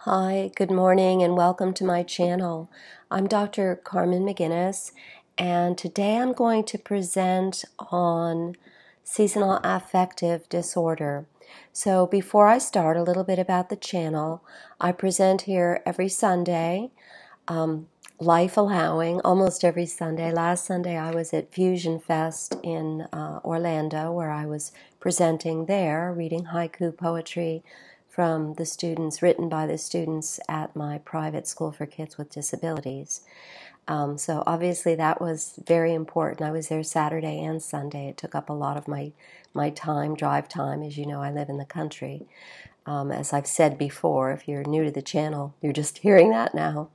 Hi, good morning, and welcome to my channel. I'm Dr. Carmen McGuinness, and today I'm going to present on seasonal affective disorder. So before I start, a little bit about the channel. I present here every Sunday, life allowing, almost every Sunday. Last Sunday I was at Fusion Fest in Orlando, where I was presenting there, reading haiku poetry from the students, written by the students at my private school for kids with disabilities. So obviously that was very important. I was there Saturday and Sunday. It took up a lot of my time, drive time. As you know, I live in the country. As I've said before, if you're new to the channel, you're just hearing that now.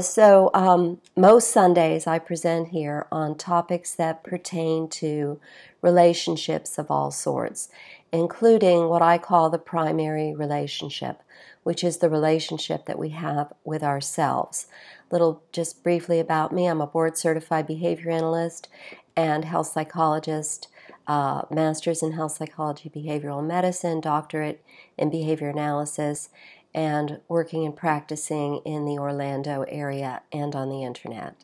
So most Sundays I present here on topics that pertain to relationships of all sorts, including what I call the primary relationship, which is the relationship that we have with ourselves. Little just briefly about me. I'm a board-certified behavior analyst and health psychologist, master's in health psychology, behavioral medicine, doctorate in behavior analysis, and working and practicing in the Orlando area and on the internet.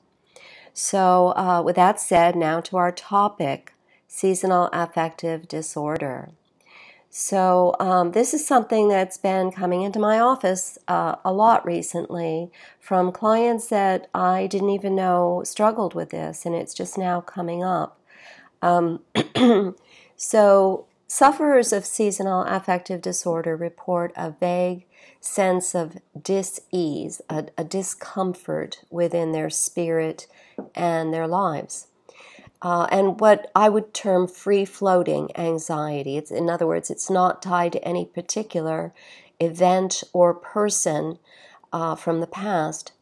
So with that said, now to our topic, seasonal affective disorder. So this is something that's been coming into my office a lot recently from clients that I didn't even know struggled with this, and it's just now coming up. So sufferers of seasonal affective disorder report a vague sense of dis-ease, a discomfort within their spirit and their lives. And what I would term free-floating anxiety. In other words, it's not tied to any particular event or person from the past.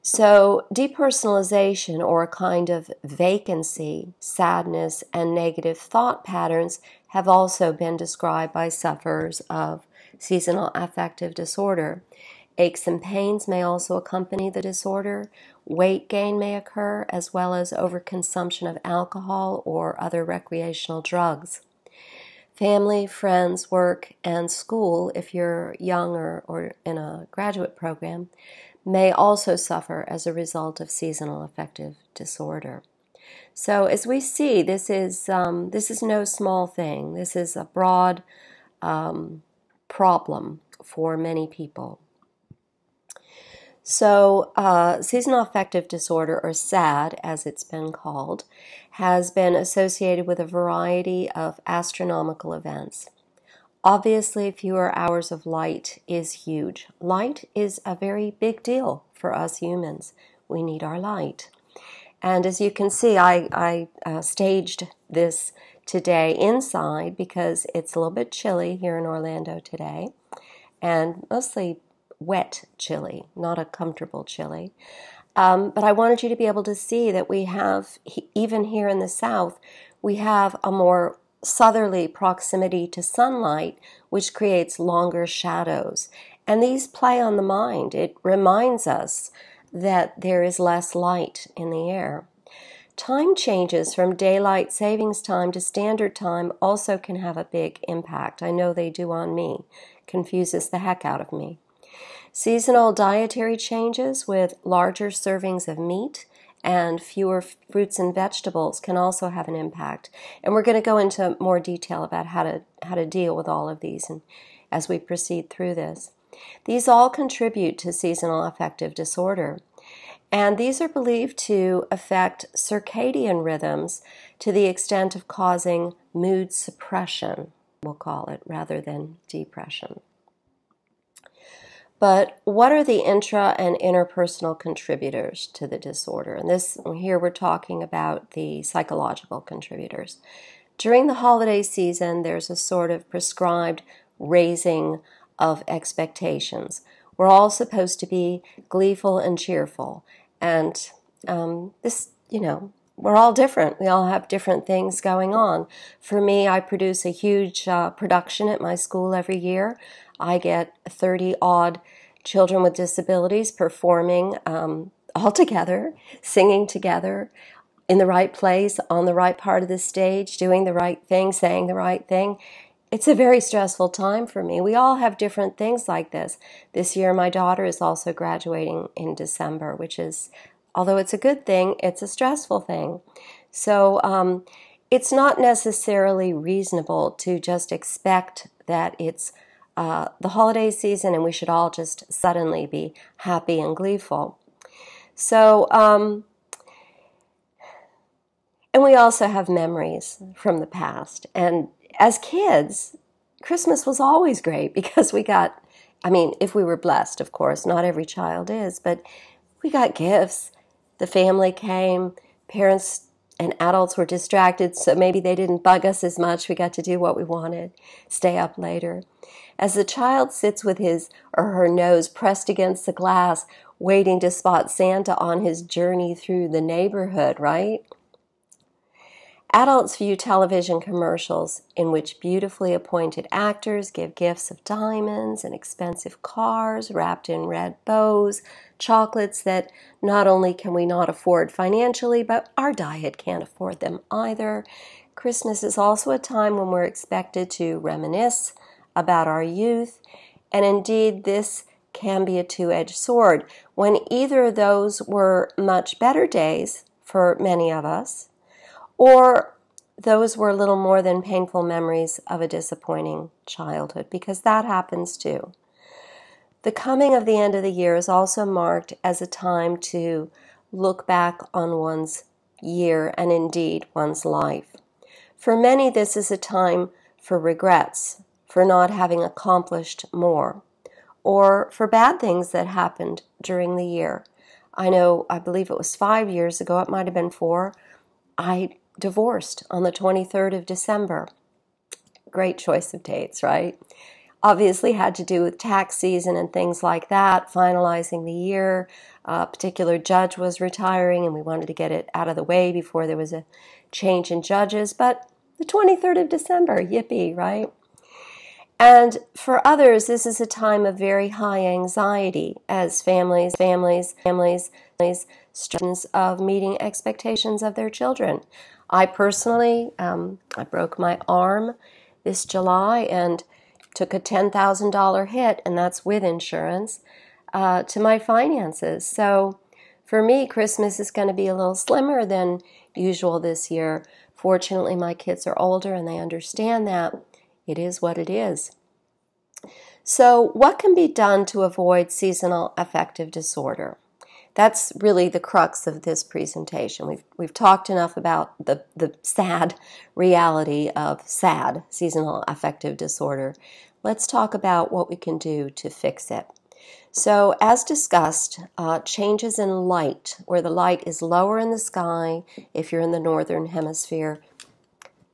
So depersonalization, or a kind of vacancy, sadness, and negative thought patterns have also been described by sufferers of seasonal affective disorder. Aches and pains may also accompany the disorder. Weight gain may occur, as well as overconsumption of alcohol or other recreational drugs. Family, friends, work, and school, if you're young or in a graduate program, may also suffer as a result of seasonal affective disorder. So as we see, this is no small thing. This is a broad problem for many people. So seasonal affective disorder, or SAD as it's been called, has been associated with a variety of astronomical events. Obviously, fewer hours of light is huge. Light is a very big deal for us humans. We need our light. And as you can see, I staged this today inside because it's a little bit chilly here in Orlando today, and mostly wet chilly, not a comfortable chilly. But I wanted you to be able to see that we have, even here in the South, we have a more southerly proximity to sunlight, which creates longer shadows. And these play on the mind. It reminds us that there is less light in the air. Time changes from daylight savings time to standard time also can have a big impact. I know they do on me. Confuses the heck out of me. Seasonal dietary changes with larger servings of meat and fewer fruits and vegetables can also have an impact. And we're going to go into more detail about how to deal with all of these and as we proceed through this. These all contribute to seasonal affective disorder. And these are believed to affect circadian rhythms to the extent of causing mood suppression, we'll call it, rather than depression. But what are the intra and interpersonal contributors to the disorder? And here we're talking about the psychological contributors. During the holiday season, there's a sort of prescribed raising of expectations. We're all supposed to be gleeful and cheerful. And we're all different. We all have different things going on. For me, I produce a huge production at my school every year. I get 30-odd children with disabilities performing all together, singing together, in the right place, on the right part of the stage, doing the right thing, saying the right thing. it's a very stressful time for me. We all have different things like this. This year, my daughter is also graduating in December, which is, although it's a good thing, it's a stressful thing. So it's not necessarily reasonable to just expect that it's the holiday season and we should all just suddenly be happy and gleeful. So, and we also have memories from the past. And as kids, Christmas was always great because we got, I mean, if we were blessed, of course, not every child is, but we got gifts. The family came, parents and adults were distracted, so maybe they didn't bug us as much. We got to do what we wanted, stay up later. As the child sits with his or her nose pressed against the glass, waiting to spot Santa on his journey through the neighborhood, right? Adults view television commercials in which beautifully appointed actors give gifts of diamonds and expensive cars wrapped in red bows, chocolates that not only can we not afford financially, but our diet can't afford them either. Christmas is also a time when we're expected to reminisce about our youth, and indeed this can be a two-edged sword. When either of those were much better days for many of us, or those were little more than painful memories of a disappointing childhood, because that happens too. The coming of the end of the year is also marked as a time to look back on one's year and indeed one's life. For many, this is a time for regrets, for not having accomplished more, or for bad things that happened during the year. I believe it was 5 years ago, it might have been 4, I divorced on the 23rd of December. Great choice of dates, right? Obviously had to do with tax season and things like that, finalizing the year. A particular judge was retiring and we wanted to get it out of the way before there was a change in judges. But the 23rd of December, yippee, right? And for others, this is a time of very high anxiety as families, students of meeting expectations of their children. I personally, I broke my arm this July and took a $10,000 hit, and that's with insurance, to my finances. So for me, Christmas is going to be a little slimmer than usual this year. Fortunately, my kids are older and they understand that. It is what it is. So what can be done to avoid seasonal affective disorder? That's really the crux of this presentation. We've talked enough about the sad reality of sad seasonal affective disorder. Let's talk about what we can do to fix it. So as discussed, changes in light, where the light is lower in the sky, if you're in the northern hemisphere,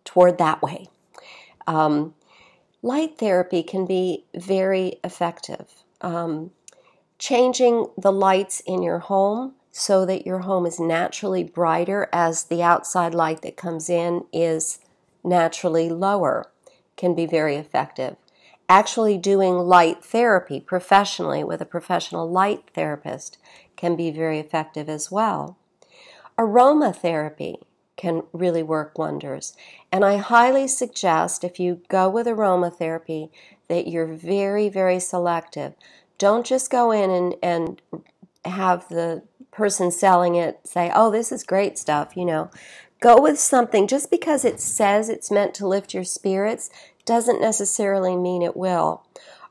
toward that way. Light therapy can be very effective. Changing the lights in your home so that your home is naturally brighter as the outside light that comes in is naturally lower can be very effective. Actually doing light therapy professionally with a professional light therapist can be very effective as well. Aromatherapy can really work wonders. And I highly suggest if you go with aromatherapy that you're very, very selective. Don't just go in and have the person selling it say, oh, this is great stuff, Go with something. Just because it says it's meant to lift your spirits doesn't necessarily mean it will.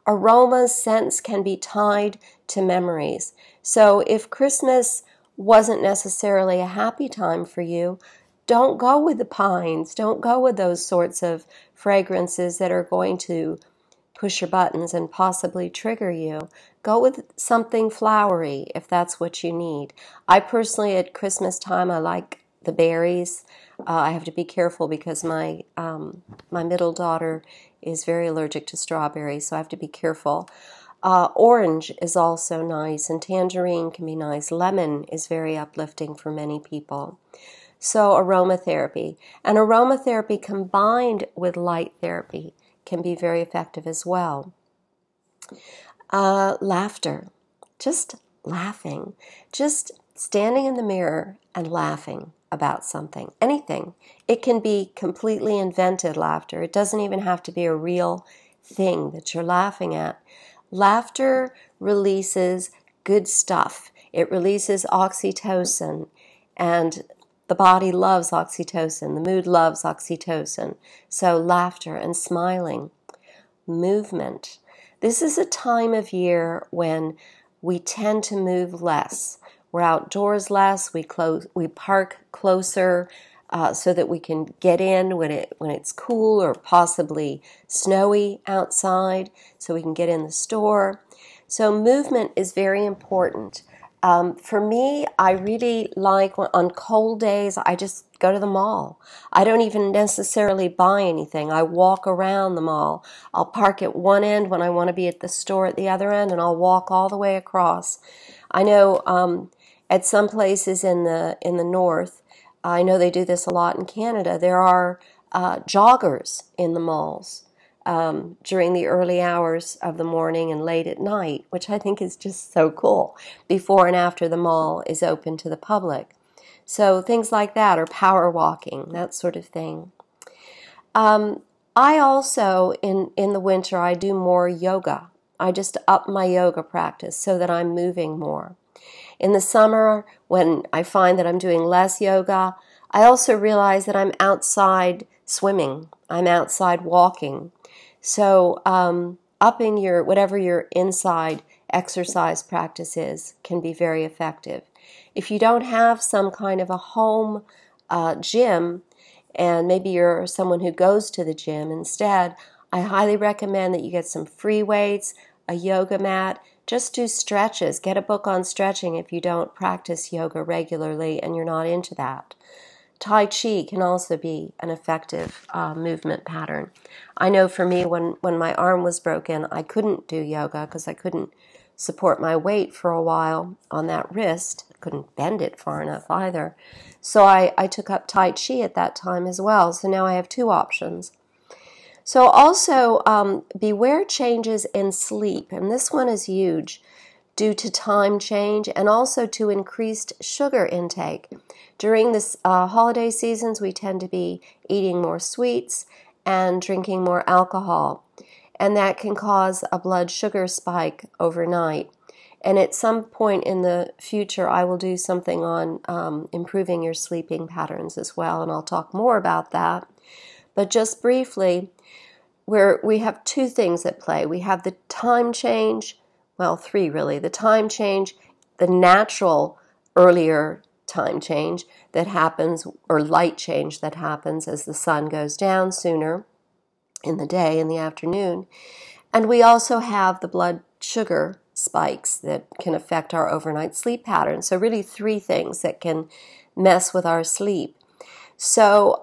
Aromas, scents can be tied to memories. So if Christmas wasn't necessarily a happy time for you, don't go with the pines. Don't go with those sorts of fragrances that are going to push your buttons and possibly trigger you. Go with something flowery if that's what you need. I personally, at Christmas time, I like the berries. I have to be careful because my middle daughter is very allergic to strawberries, so I have to be careful. Orange is also nice, and tangerine can be nice. Lemon is very uplifting for many people. So aromatherapy. And aromatherapy combined with light therapy can be very effective as well. Laughter. Just laughing. Just standing in the mirror and laughing about something, anything. It can be completely invented laughter. It doesn't even have to be a real thing that you're laughing at. Laughter releases good stuff. It releases oxytocin, and the body loves oxytocin. The mood loves oxytocin. So laughter and smiling. Movement. This is a time of year when we tend to move less. We're outdoors less. We park closer so that we can get in when it's cool or possibly snowy outside, so we can get in the store. So movement is very important. For me, I really like on cold days, I just go to the mall. I don't even necessarily buy anything. I walk around the mall. I'll park at one end when I want to be at the store at the other end, and I'll walk all the way across. I know at some places in the north, I know they do this a lot in Canada, there are joggers in the malls during the early hours of the morning and late at night, which I think is just so cool, before and after the mall is open to the public. So things like that, or power walking, that sort of thing. I also, in the winter, I do more yoga. I just up my yoga practice so that I'm moving more. In the summer, when I find that I'm doing less yoga, I also realize that I'm outside swimming. I'm outside walking. So upping whatever your inside exercise practice is can be very effective. If you don't have some kind of a home gym, and maybe you're someone who goes to the gym instead, I highly recommend that you get some free weights, a yoga mat. Just do stretches. Get a book on stretching if you don't practice yoga regularly and you're not into that. Tai Chi can also be an effective movement pattern. I know for me, when my arm was broken, I couldn't do yoga because I couldn't support my weight for a while on that wrist. I couldn't bend it far enough either. So I took up Tai Chi at that time as well. So now I have two options. So also beware changes in sleep, and this one is huge due to time change and also to increased sugar intake. During this holiday seasons, we tend to be eating more sweets and drinking more alcohol, and that can cause a blood sugar spike overnight. And at some point in the future, I will do something on improving your sleeping patterns as well, and I'll talk more about that. But just briefly, we have two things at play. We have the time change, well, three really. The time change, the natural earlier time change that happens, or light change that happens as the sun goes down sooner in the day, in the afternoon. And we also have the blood sugar spikes that can affect our overnight sleep pattern. So really three things that can mess with our sleep. So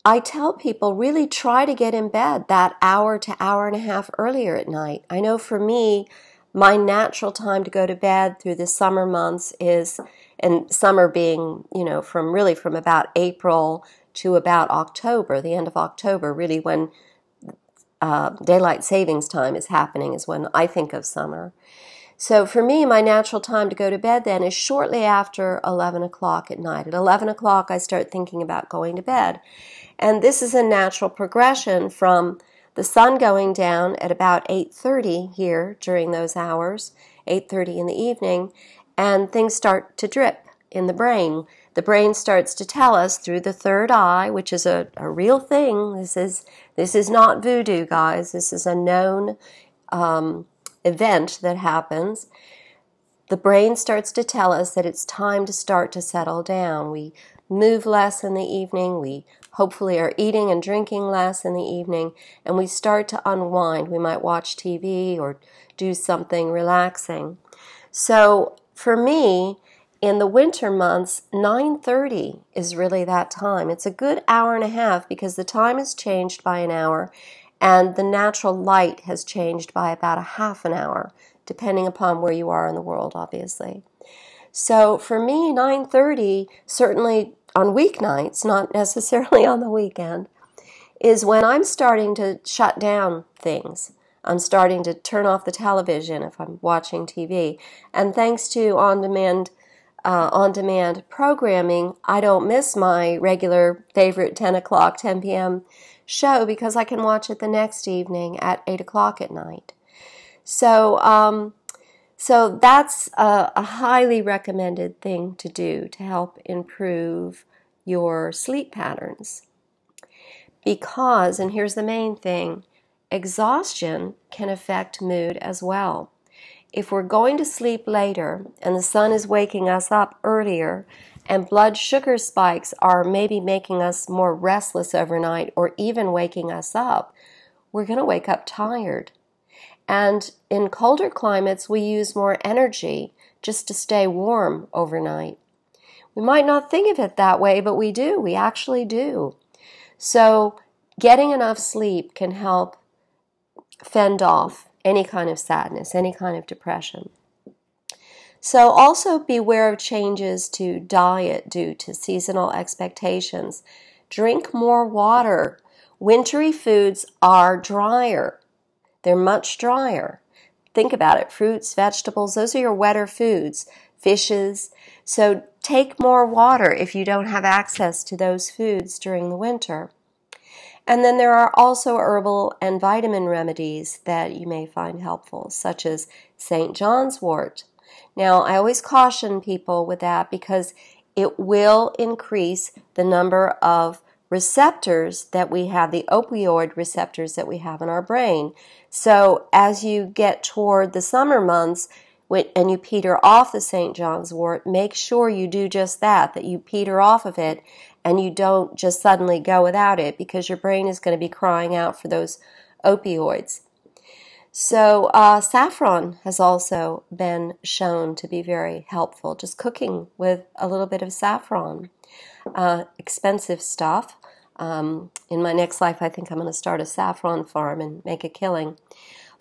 I tell people really try to get in bed that hour to hour and a half earlier at night. I know for me, my natural time to go to bed through the summer months is, and summer being, from about April to about October, the end of October, really when daylight savings time is happening is when I think of summer. So for me, my natural time to go to bed then is shortly after 11 o'clock at night. At 11 o'clock, I start thinking about going to bed. And this is a natural progression from the sun going down at about 8:30 here during those hours, 8:30 in the evening, and things start to drip in the brain. The brain starts to tell us through the third eye, which is a real thing. This is not voodoo, guys. This is a known event that happens. The brain starts to tell us that it's time to start to settle down. We move less in the evening. We hopefully are eating and drinking less in the evening, and we start to unwind. We might watch TV or do something relaxing. So for me, in the winter months, 9:30 is really that time. It's a good hour and a half because the time has changed by an hour and the natural light has changed by about a half an hour, depending upon where you are in the world, obviously. So for me, 9:30, certainly on weeknights, not necessarily on the weekend, is when I'm starting to shut down things. I'm starting to turn off the television if I'm watching TV. And thanks to on-demand on-demand programming, I don't miss my regular favorite 10 p.m. show because I can watch it the next evening at 8 o'clock at night. So that's a highly recommended thing to do to help improve your sleep patterns. Because, and here's the main thing, exhaustion can affect mood as well. If we're going to sleep later and the sun is waking us up earlier and blood sugar spikes are maybe making us more restless overnight or even waking us up, we're going to wake up tired. And in colder climates, we use more energy just to stay warm overnight. We might not think of it that way, but we do. We actually do. So getting enough sleep can help fend off any kind of sadness, any kind of depression. So also beware of changes to diet due to seasonal expectations. Drink more water. Wintry foods are drier. They're much drier. Think about it. Fruits, vegetables, those are your wetter foods. Fishes. So take more water if you don't have access to those foods during the winter. And then there are also herbal and vitamin remedies that you may find helpful, such as St. John's wort. Now, I always caution people with that because it will increase the number of receptors that we have, the opioid receptors that we have in our brain. So as you get toward the summer months and you peter off the St. John's wort, make sure you do just that you peter off of it and you don't just suddenly go without it because your brain is going to be crying out for those opioids. So saffron has also been shown to be very helpful, just cooking with a little bit of saffron. Expensive stuff. In my next life, I think I'm going to start a saffron farm and make a killing.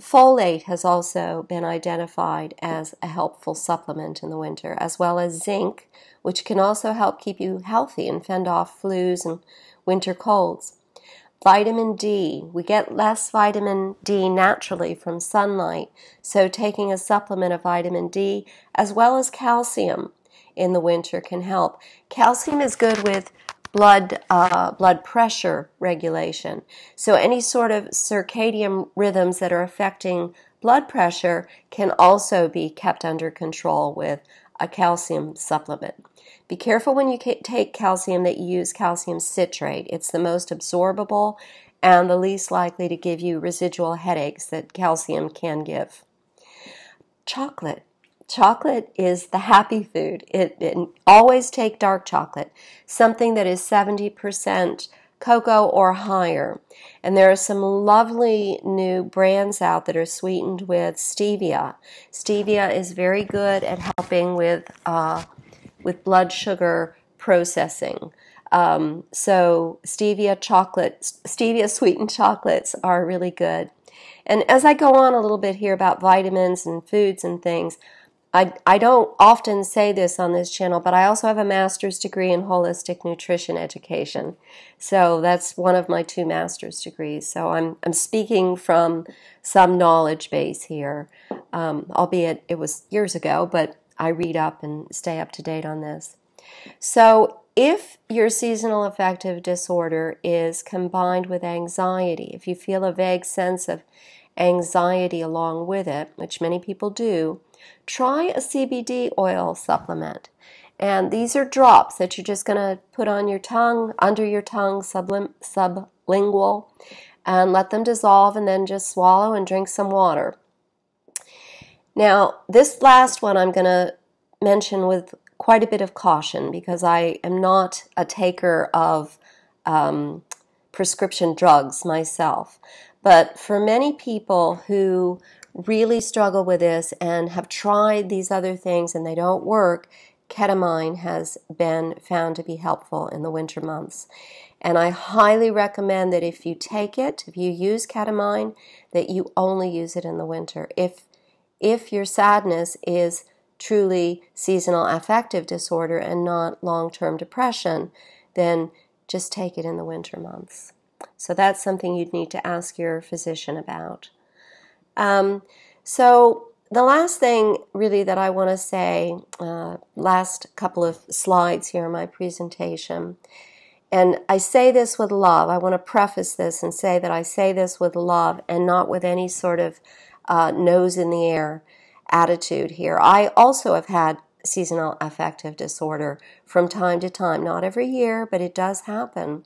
Folate has also been identified as a helpful supplement in the winter, as well as zinc, which can also help keep you healthy and fend off flus and winter colds. Vitamin D. We get less vitamin D naturally from sunlight, so taking a supplement of vitamin D as well as calcium in the winter can help. Calcium is good with blood pressure regulation. So any sort of circadian rhythms that are affecting blood pressure can also be kept under control with a calcium supplement. Be careful when you take calcium that you use calcium citrate. It's the most absorbable and the least likely to give you residual headaches that calcium can give. Chocolate. Chocolate is the happy food. Always take dark chocolate, something that is 70% cocoa or higher. And there are some lovely new brands out that are sweetened with stevia. Stevia is very good at helping with blood sugar processing. So stevia sweetened chocolates are really good. And as I go on a little bit here about vitamins and foods and things, I don't often say this on this channel, but I also have a master's degree in holistic nutrition education. So that's one of my 2 master's degrees. So I'm speaking from some knowledge base here, albeit it was years ago, but I read up and stay up to date on this. So if your seasonal affective disorder is combined with anxiety, if you feel a vague sense of anxiety along with it, which many people do, try a CBD oil supplement. And these are drops that you're just going to put on your tongue, under your tongue, sublingual, and let them dissolve and then just swallow and drink some water. Now, this last one I'm going to mention with quite a bit of caution because I am not a taker of prescription drugs myself. But for many people who really struggle with this and have tried these other things and they don't work, ketamine has been found to be helpful in the winter months. And I highly recommend that if you take it, if you use ketamine, that you only use it in the winter. If your sadness is truly seasonal affective disorder and not long-term depression, then just take it in the winter months. So that's something you'd need to ask your physician about. So the last thing really that I want to say, last couple of slides here in my presentation, and I say this with love. I want to preface this and say that I say this with love and not with any sort of nose in the air attitude here. I also have had seasonal affective disorder from time to time, not every year, but it does happen.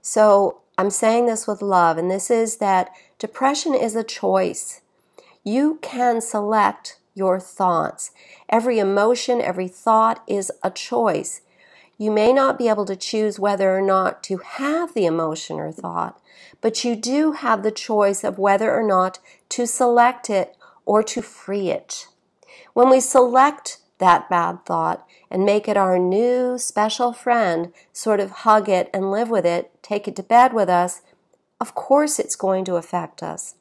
So I'm saying this with love, and this is that depression is a choice. You can select your thoughts. Every emotion, every thought is a choice. You may not be able to choose whether or not to have the emotion or thought, but you do have the choice of whether or not to select it or to free it. When we select that bad thought and make it our new special friend, sort of hug it and live with it, take it to bed with us, of course it's going to affect us.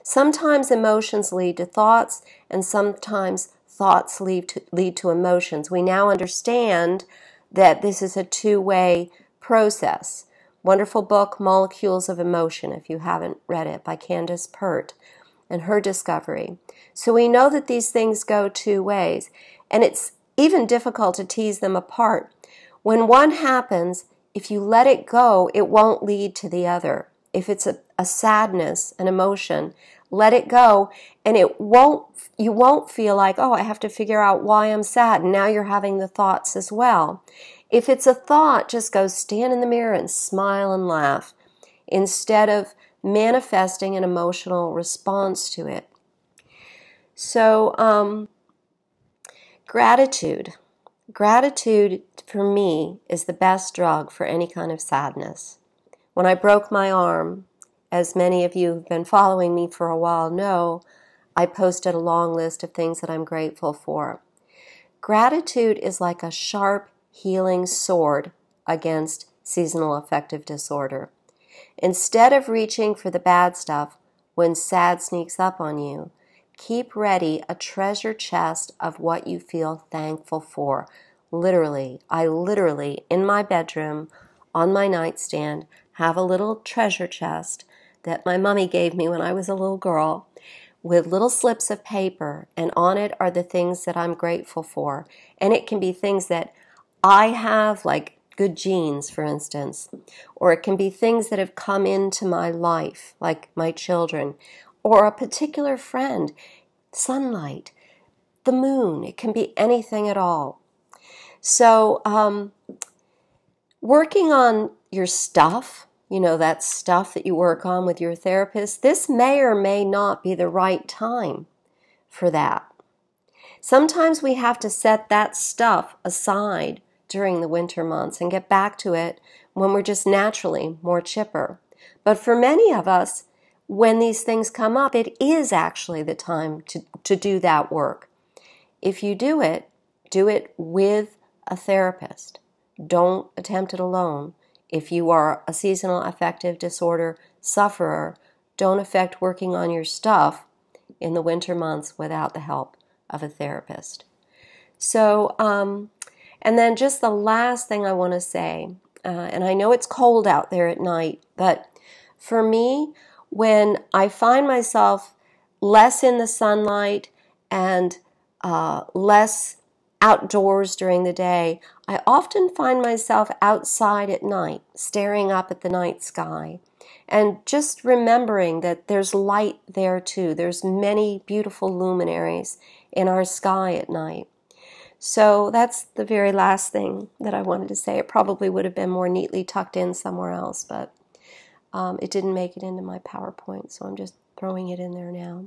Sometimes emotions lead to thoughts, and sometimes thoughts lead to emotions. We now understand that this is a two-way process. Wonderful book, Molecules of Emotion, if you haven't read it, by Candace Pert, and her discovery. So we know that these things go two ways, and it's even difficult to tease them apart. When one happens, if you let it go, it won't lead to the other. If it's a sadness, an emotion, let it go, and you won't feel like, oh, I have to figure out why I'm sad, and now you're having the thoughts as well. If it's a thought, just go stand in the mirror and smile and laugh instead of manifesting an emotional response to it. So, gratitude. Gratitude, for me, is the best drug for any kind of sadness. When I broke my arm, as many of you who've been following me for a while know, I posted a long list of things that I'm grateful for. Gratitude is like a sharp, healing sword against seasonal affective disorder. Instead of reaching for the bad stuff when sad sneaks up on you, keep ready a treasure chest of what you feel thankful for. Literally, in my bedroom, on my nightstand, have a little treasure chest that my mommy gave me when I was a little girl with little slips of paper, and on it are the things that I'm grateful for. And it can be things that I have, like good genes, for instance, or it can be things that have come into my life, like my children, or a particular friend, sunlight, the moon. It can be anything at all. So, working on your stuff, that stuff that you work on with your therapist, this may or may not be the right time for that. Sometimes we have to set that stuff aside during the winter months and get back to it when we're just naturally more chipper. But for many of us, when these things come up, it is actually the time to do that work. If you do it with a therapist. Don't attempt it alone. If you are a seasonal affective disorder sufferer, don't affect working on your stuff in the winter months without the help of a therapist. So, and then just the last thing I want to say, and I know it's cold out there at night, but for me, when I find myself less in the sunlight and less outdoors during the day, I often find myself outside at night, staring up at the night sky, and just remembering that there's light there too. There's many beautiful luminaries in our sky at night. So that's the very last thing that I wanted to say. It probably would have been more neatly tucked in somewhere else, but it didn't make it into my PowerPoint, so I'm just throwing it in there now.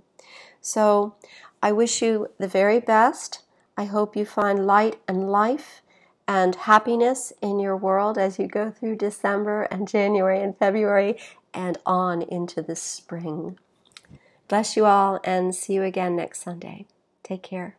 So I wish you the very best. I hope you find light and life and happiness in your world as you go through December and January and February and on into the spring. Bless you all, and see you again next Sunday. Take care.